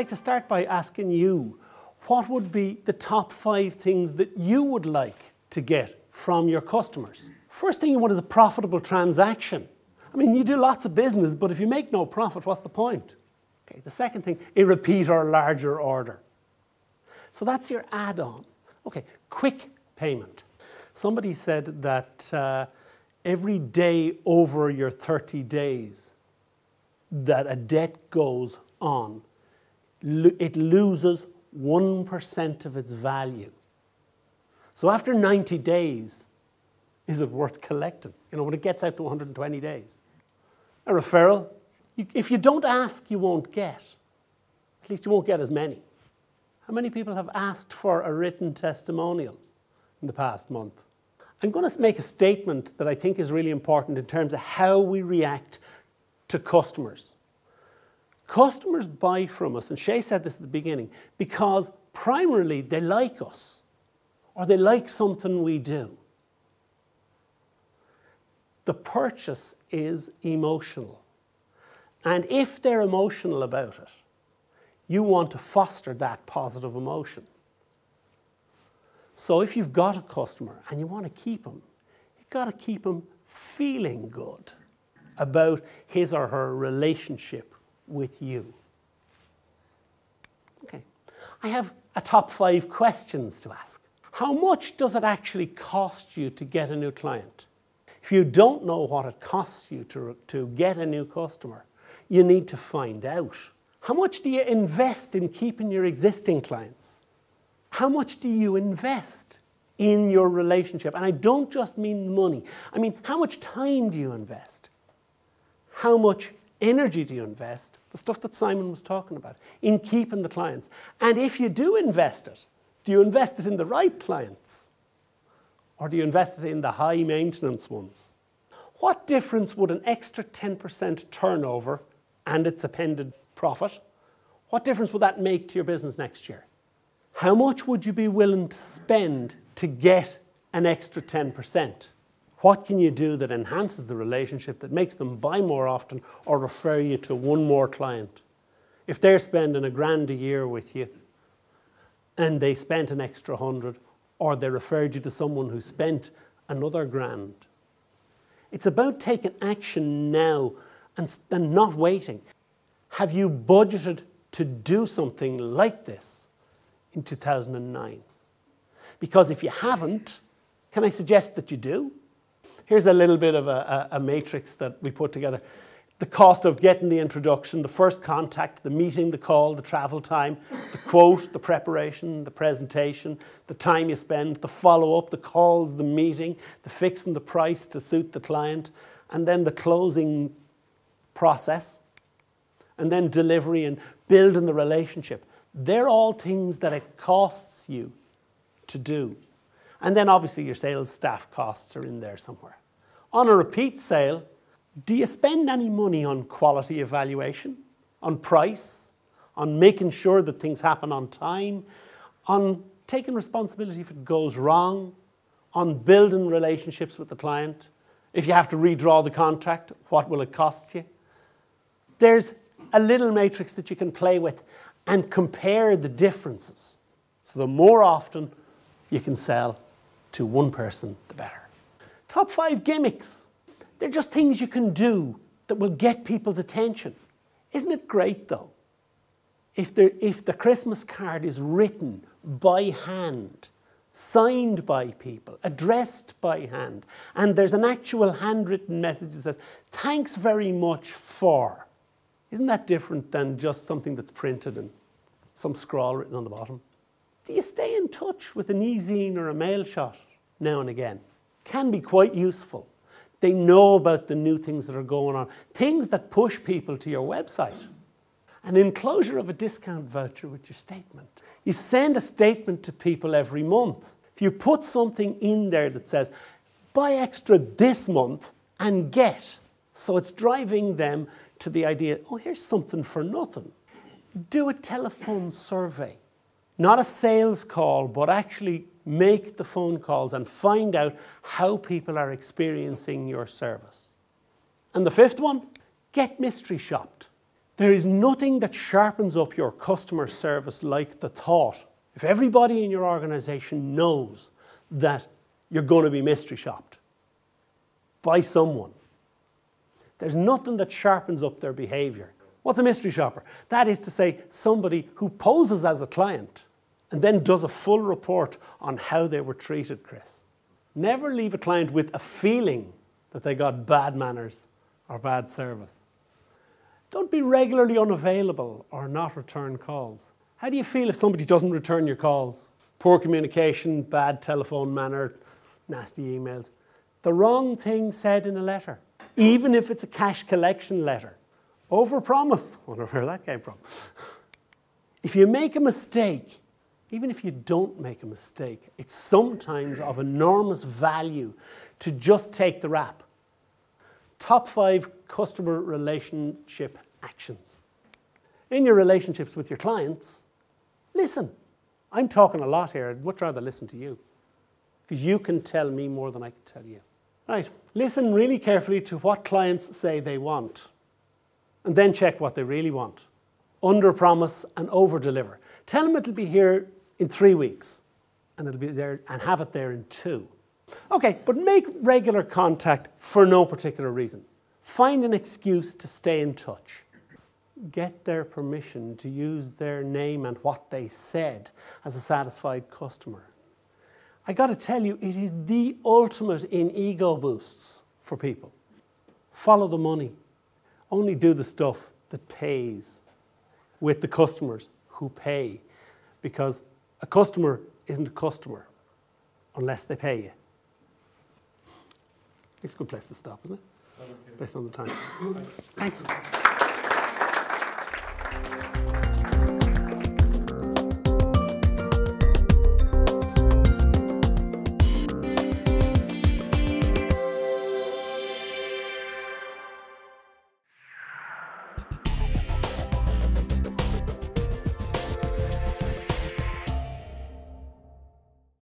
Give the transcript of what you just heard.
like to start by asking you, what would be the top 5 things that you would like to get from your customers? First thing you want is a profitable transaction. I mean, you do lots of business, but if you make no profit, what's the point? Okay, the second thing, a repeat or larger order. So that's your add-on. Okay, quick payment. Somebody said that every day over your 30 days that a debt goes on, it loses 1% of its value. So after 90 days, is it worth collecting? You know, when it gets out to 120 days. A referral, if you don't ask, you won't get. At least you won't get as many. How many people have asked for a written testimonial in the past month? I'm going to make a statement that I think is really important in terms of how we react to customers. Customers buy from us, and Shay said this at the beginning, because primarily they like us or they like something we do. The purchase is emotional. And if they're emotional about it, you want to foster that positive emotion. So if you've got a customer and you want to keep him, you've got to keep him feeling good about his or her relationship with you. Okay, I have a top 5 questions to ask. How much does it actually cost you to get a new client? If you don't know what it costs you to get a new customer, you need to find out. How much do you invest in keeping your existing clients? How much do you invest in your relationship? And I don't just mean money. I mean, how much time do you invest? How much energy do you invest? The stuff that Simon was talking about, in keeping the clients. And if you do invest it, do you invest it in the right clients? Or do you invest it in the high maintenance ones? What difference would an extra 10% turnover and its appended profit, what difference would that make to your business next year? How much would you be willing to spend to get an extra 10%? What can you do that enhances the relationship, that makes them buy more often or refer you to one more client? If they're spending $1,000 a year with you and they spent an extra 100, or they referred you to someone who spent another $1,000. It's about taking action now and not waiting. Have you budgeted to do something like this in 2009? Because if you haven't, can I suggest that you do? Here's a little bit of a matrix that we put together. The cost of getting the introduction, the first contact, the meeting, the call, the travel time, the quote, the preparation, the presentation, the time you spend, the follow-up, the calls, the meeting, the fixing the price to suit the client, and then the closing process, and then delivery and building the relationship. They're all things that it costs you to do. And then obviously your sales staff costs are in there somewhere. On a repeat sale, do you spend any money on quality evaluation, on price, on making sure that things happen on time, on taking responsibility if it goes wrong, on building relationships with the client? If you have to redraw the contract, what will it cost you? There's a little matrix that you can play with and compare the differences. So the more often you can sell to one person, the better. Top 5 gimmicks. They're just things you can do that will get people's attention. Isn't it great, though? If the Christmas card is written by hand, signed by people, addressed by hand, and there's an actual handwritten message that says, "Thanks very much for." Isn't that different than just something that's printed and some scrawl written on the bottom? Do you stay in touch with an e-zine or a mail shot now and again? Can be quite useful. They know about the new things that are going on, things that push people to your website. An enclosure of a discount voucher with your statement. You send a statement to people every month. If you put something in there that says, buy extra this month and get, so it's driving them to the idea, oh, here's something for nothing. Do a telephone survey. Not a sales call, but actually make the phone calls and find out how people are experiencing your service. And the 5th one, get mystery shopped. There is nothing that sharpens up your customer service like the thought, if everybody in your organization knows that you're going to be mystery shopped by someone, there's nothing that sharpens up their behavior. What's a mystery shopper? That is to say, somebody who poses as a client and then does a full report on how they were treated, Chris. Never leave a client with a feeling that they got bad manners or bad service. Don't be regularly unavailable or not return calls. How do you feel if somebody doesn't return your calls? Poor communication, bad telephone manner, nasty emails. The wrong thing said in a letter, even if it's a cash collection letter. Overpromise. I wonder where that came from. If you make a mistake, even if you don't make a mistake, it's sometimes of enormous value to just take the rap. Top 5 customer relationship actions. In your relationships with your clients, listen. I'm talking a lot here. I'd much rather listen to you, because you can tell me more than I can tell you. Right. Listen really carefully to what clients say they want, and then check what they really want. Under-promise and over-deliver. Tell them it'll be here in 3 weeks, and it'll be there, and have it there in 2. Okay, but make regular contact for no particular reason. Find an excuse to stay in touch. Get their permission to use their name and what they said as a satisfied customer. I got to tell you, it is the ultimate in ego boosts for people. Follow the money. Only do the stuff that pays with the customers who pay, because a customer isn't a customer unless they pay you. It's a good place to stop, isn't it? Based on the time. Thanks.